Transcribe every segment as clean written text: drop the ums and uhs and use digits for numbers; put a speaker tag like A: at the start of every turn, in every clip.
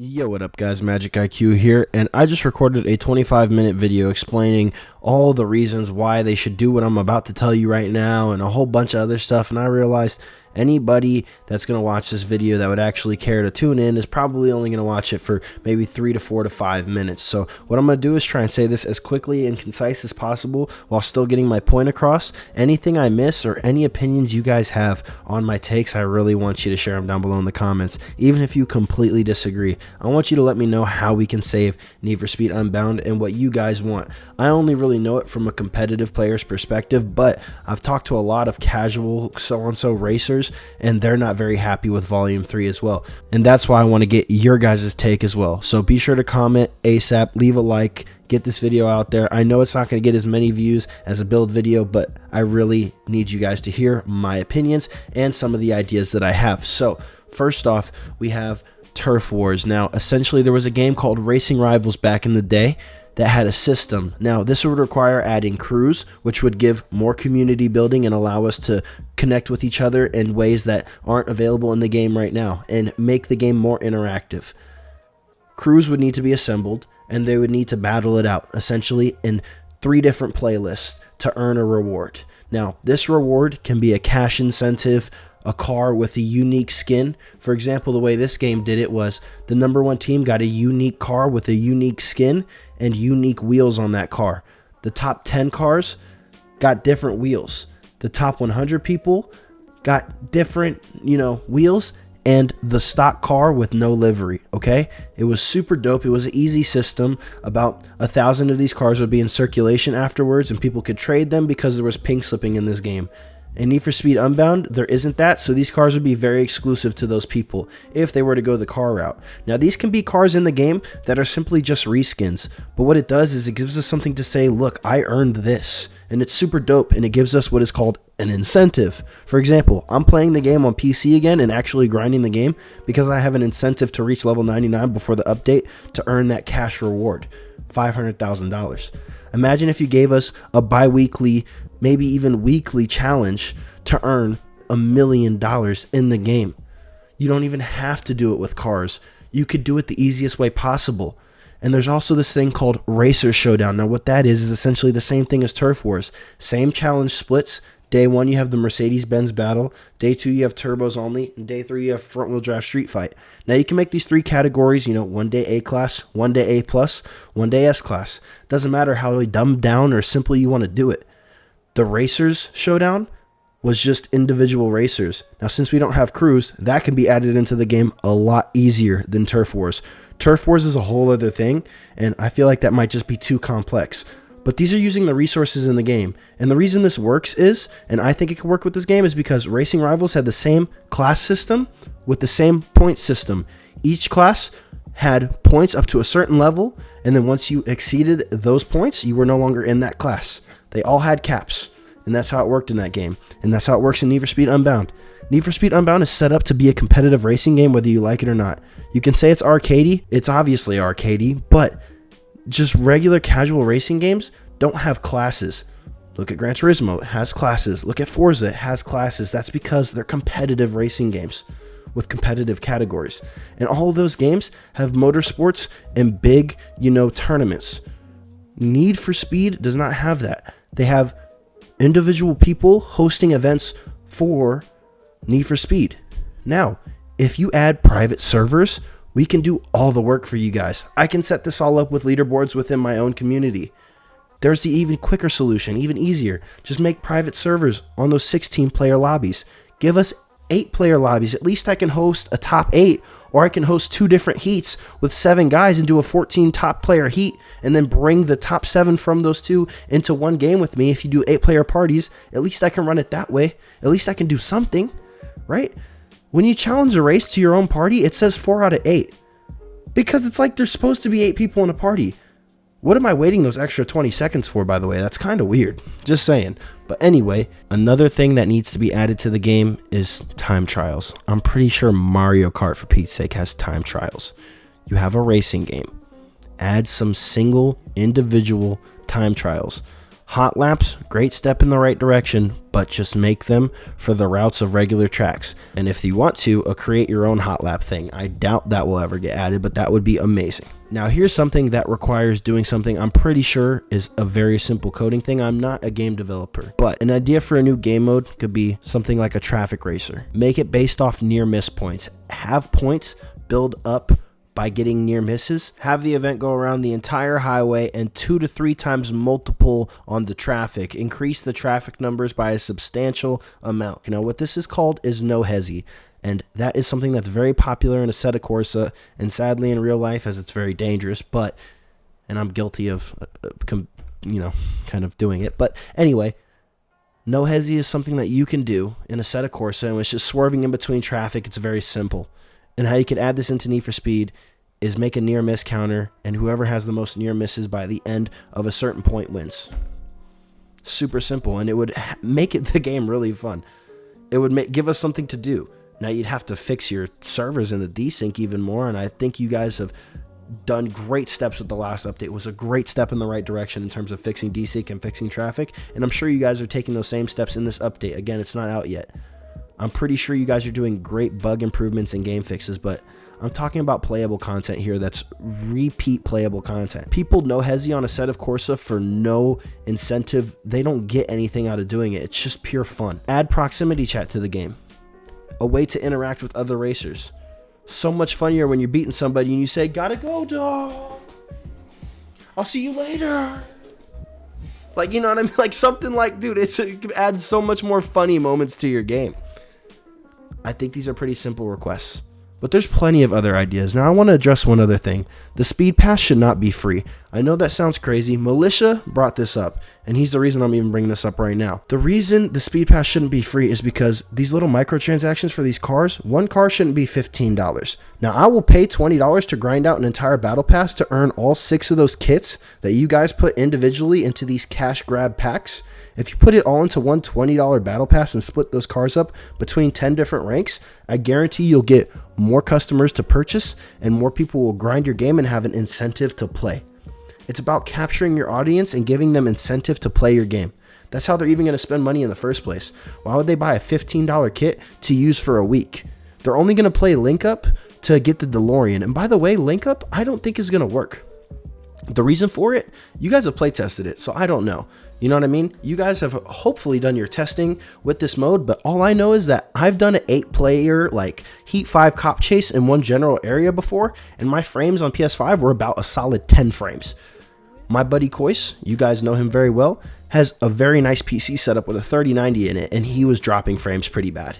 A: Yo, what up guys, MxgicIQ here, and I just recorded a 25-minute video explaining all the reasons why they should do what I'm about to tell you right now and a whole bunch of other stuff, and I realized anybody that's going to watch this video that would actually care to tune in is probably only going to watch it for maybe 3 to 4 to 5 minutes. So what I'm going to do is try and say this as quickly and concise as possible while still getting my point across. Anything I miss or any opinions you guys have on my takes, I really want you to share them down below in the comments. Even if you completely disagree, I want you to let me know how we can save Need for Speed Unbound and what you guys want. I only really know it from a competitive player's perspective, but I've talked to a lot of casual so-and-so racers and they're not very happy with Volume 3 as well. And that's why I want to get your guys' take as well. So be sure to comment ASAP, leave a like, get this video out there. I know it's not going to get as many views as a build video, but I really need you guys to hear my opinions and some of the ideas that I have. So first off, we have Turf Wars. Now, essentially, there was a game called Racing Rivals back in the day that had a system. Now, this would require adding crews, which would give more community building and allow us to connect with each other in ways that aren't available in the game right now and make the game more interactive. Crews would need to be assembled and they would need to battle it out, essentially in 3 different playlists to earn a reward. Now, this reward can be a cash incentive, a car with a unique skin. For example, the way this game did it was the #1 team got a unique car with a unique skin and unique wheels on that car. The top 10 cars got different wheels. The top 100 people got different, wheels and the stock car with no livery. Okay, it was super dope. It was an easy system. About 1,000 of these cars would be in circulation afterwards and people could trade them because there was pink slipping in this game. In Need for Speed Unbound, there isn't that, so these cars would be very exclusive to those people if they were to go the car route. Now, these can be cars in the game that are simply just reskins, but what it does is it gives us something to say, look, I earned this, and it's super dope, and it gives us what is called an incentive. For example, I'm playing the game on PC again and actually grinding the game because I have an incentive to reach level 99 before the update to earn that cash reward, $500,000. Imagine if you gave us a bi-weekly, maybe even weekly challenge to earn $1 million in the game. You don't even have to do it with cars. You could do it the easiest way possible. And there's also this thing called Racer Showdown. Now what that is essentially the same thing as Turf Wars. Same challenge splits. Day 1 you have the Mercedes-Benz battle. Day 2 you have turbos only. And day 3 you have front wheel drive street fight. Now you can make these 3 categories, one day A class, one day A plus, one day S class. Doesn't matter how dumbed down or simple you want to do it. The Racers Showdown was just individual racers. Now since we don't have crews, that can be added into the game a lot easier than Turf Wars. Turf Wars is a whole other thing, and I feel like that might just be too complex. But these are using the resources in the game. And the reason this works is, and I think it can work with this game, is because Racing Rivals had the same class system with the same point system. Each class had points up to a certain level, and then once you exceeded those points, you were no longer in that class. They all had caps, and that's how it worked in that game. And that's how it works in Need for Speed Unbound. Need for Speed Unbound is set up to be a competitive racing game whether you like it or not. You can say it's arcadey. It's obviously arcadey, but just regular casual racing games don't have classes. Look at Gran Turismo, it has classes. Look at Forza, it has classes. That's because they're competitive racing games with competitive categories. And all of those games have motorsports and big, tournaments. Need for Speed does not have that. They have individual people hosting events for Need for Speed. Now, if you add private servers, we can do all the work for you guys. I can set this all up with leaderboards within my own community. There's the even quicker solution, even easier. Just make private servers on those 16-player lobbies. Give us 8-player lobbies. At least I can host a top 8, or I can host 2 different heats with 7 guys and do a 14 top player heat and then bring the top 7 from those 2 into one game with me. If you do 8-player parties, at least I can run it that way. At least I can do something, right? When you challenge a race to your own party, it says 4 out of 8 because it's like there's supposed to be 8 people in a party. What am I waiting those extra 20 seconds for, by the way? That's kind of weird. Just saying. But anyway, another thing that needs to be added to the game is time trials. I'm pretty sure Mario Kart, for Pete's sake, has time trials. You have a racing game. Add some single, individual time trials. Hot laps, great step in the right direction, but just make them for the routes of regular tracks. And if you want to, create your own hot lap thing. I doubt that will ever get added, but that would be amazing. Now here's something that requires doing something I'm pretty sure is a very simple coding thing. I'm not a game developer, but an idea for a new game mode could be something like a traffic racer. Make it based off near miss points. Have points build up by getting near misses. Have the event go around the entire highway and 2 to 3 times multiple on the traffic. Increase the traffic numbers by a substantial amount. Now what this is called is no-hesi. And that is something that's very popular in Assetto Corsa, and sadly in real life, as it's very dangerous. But, and I'm guilty of, kind of doing it. But anyway, no-hesi is something that you can do in Assetto Corsa, and it's just swerving in between traffic. It's very simple. And how you can add this into Need for Speed is make a near miss counter, and whoever has the most near misses by the end of a certain point wins. Super simple, and it would make the game really fun. It would give us something to do. Now you'd have to fix your servers in the desync even more, and I think you guys have done great steps with the last update. It was a great step in the right direction in terms of fixing desync and fixing traffic, and I'm sure you guys are taking those same steps in this update. Again, it's not out yet. I'm pretty sure you guys are doing great bug improvements and game fixes, but I'm talking about playable content here that's repeat playable content. People no-hesi on Assetto Corsa for no incentive. They don't get anything out of doing it. It's just pure fun. Add proximity chat to the game. A way to interact with other racers. So much funnier when you're beating somebody and you say, "Gotta go, dog. I'll see you later." Like, you know what I mean? Like something like, dude, it adds so much more funny moments to your game. I think these are pretty simple requests, but there's plenty of other ideas. Now I want to address one other thing. The speed pass should not be free. I know that sounds crazy. Militia brought this up, and he's the reason I'm even bringing this up right now. The reason the speed pass shouldn't be free is because these little microtransactions for these cars, one car shouldn't be $15. Now I will pay $20 to grind out an entire battle pass to earn all 6 of those kits that you guys put individually into these cash grab packs. If you put it all into one $20 battle pass and split those cars up between 10 different ranks, I guarantee you'll get more customers to purchase and more people will grind your game and have an incentive to play. It's about capturing your audience and giving them incentive to play your game. That's how they're even going to spend money in the first place. Why would they buy a $15 kit to use for a week? They're only going to play Link Up to get the DeLorean. And by the way, Link Up I don't think is going to work. The reason for it, you guys have play tested it, so I don't know. You know what I mean? You guys have hopefully done your testing with this mode, but all I know is that I've done an 8-player like Heat 5 cop chase in one general area before, and my frames on PS5 were about a solid 10 frames. My buddy Kois, you guys know him very well, has a very nice PC setup with a 3090 in it, and he was dropping frames pretty bad.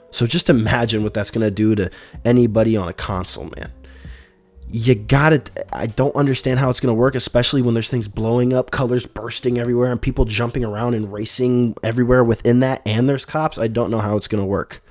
A: So just imagine what that's going to do to anybody on a console, man. You got it. I don't understand how it's going to work, especially when there's things blowing up, colors bursting everywhere, and people jumping around and racing everywhere within that, and there's cops. I don't know how it's going to work.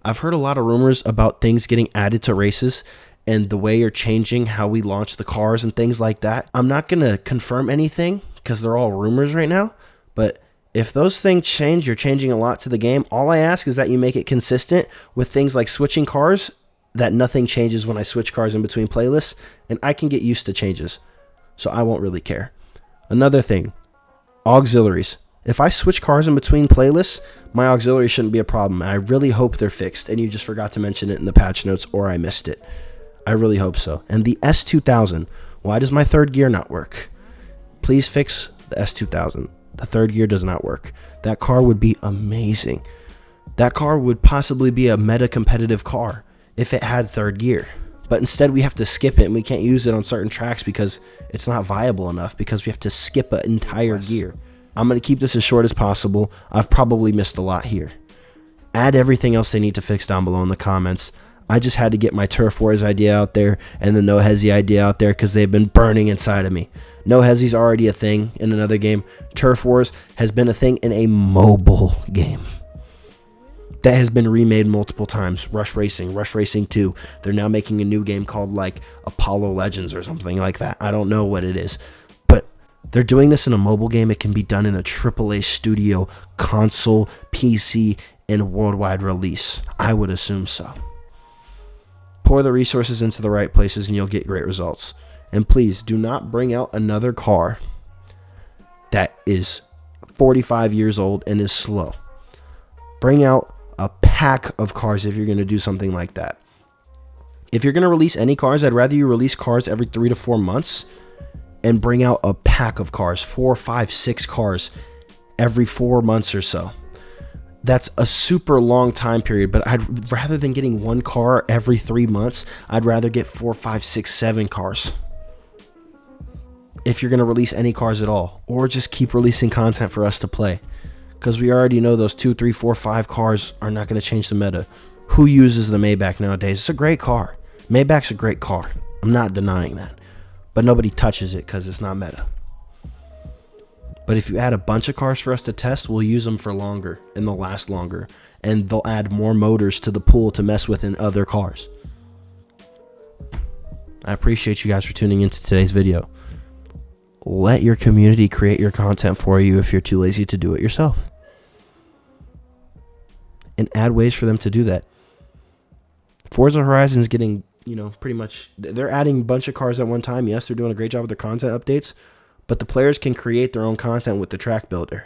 A: I've heard a lot of rumors about things getting added to races and the way you're changing how we launch the cars and things like that. I'm not going to confirm anything because they're all rumors right now, but if those things change, you're changing a lot to the game. All I ask is that you make it consistent with things like switching cars, that nothing changes when I switch cars in between playlists, and I can get used to changes, so I won't really care. Another thing, auxiliaries. If I switch cars in between playlists, my auxiliaries shouldn't be a problem. I really hope they're fixed, and you just forgot to mention it in the patch notes, or I missed it. I really hope so. And the S2000, why does my third gear not work? Please fix the S2000. The third gear does not work. That car would be amazing. That car would possibly be a meta competitive car if it had third gear, but instead we have to skip it and we can't use it on certain tracks because it's not viable enough, because we have to skip an entire gear. I'm going to keep this as short as possible. I've probably missed a lot here. Add everything else they need to fix down below in the comments. I just had to get my Turf Wars idea out there and the no-hesi idea out there because they've been burning inside of me. No-hesi's already a thing in another game. Turf Wars has been a thing in a mobile game that has been remade multiple times. Rush Racing 2. They're now making a new game called like Apollo Legends or something like that. I don't know what it is, but they're doing this in a mobile game. It can be done in a AAA studio, console, PC, and worldwide release. I would assume so. Pour the resources into the right places and you'll get great results. And please do not bring out another car that is 45 years old and is slow. Bring out a pack of cars if you're going to do something like that. If you're going to release any cars, I'd rather you release cars every 3 to 4 months and bring out a pack of cars, 4, 5, 6 cars every 4 months or so. That's a super long time period, but I'd rather than getting one car every 3 months, I'd rather get 4, 5, 6, 7 cars. If you're going to release any cars at all, or just keep releasing content for us to play. Because we already know those 2, 3, 4, 5 cars are not going to change the meta. Who uses the Maybach nowadays? It's a great car. Maybach's a great car. I'm not denying that. But nobody touches it because it's not meta. But if you add a bunch of cars for us to test, we'll use them for longer and they'll last longer. And they'll add more motors to the pool to mess with in other cars. I appreciate you guys for tuning into today's video. Let your community create your content for you if you're too lazy to do it yourself. And add ways for them to do that. Forza Horizon's getting, pretty much, they're adding a bunch of cars at one time. Yes, they're doing a great job with their content updates, but the players can create their own content with the track builder.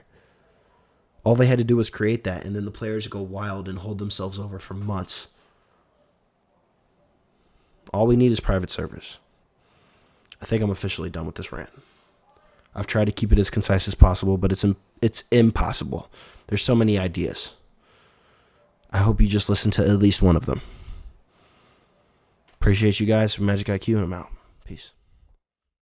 A: All they had to do was create that, and then the players go wild and hold themselves over for months. All we need is private servers. I think I'm officially done with this rant. I've tried to keep it as concise as possible, but it's impossible. There's so many ideas. I hope you just listen to at least one of them. Appreciate you guys from MxgicIQ, and I'm out. Peace.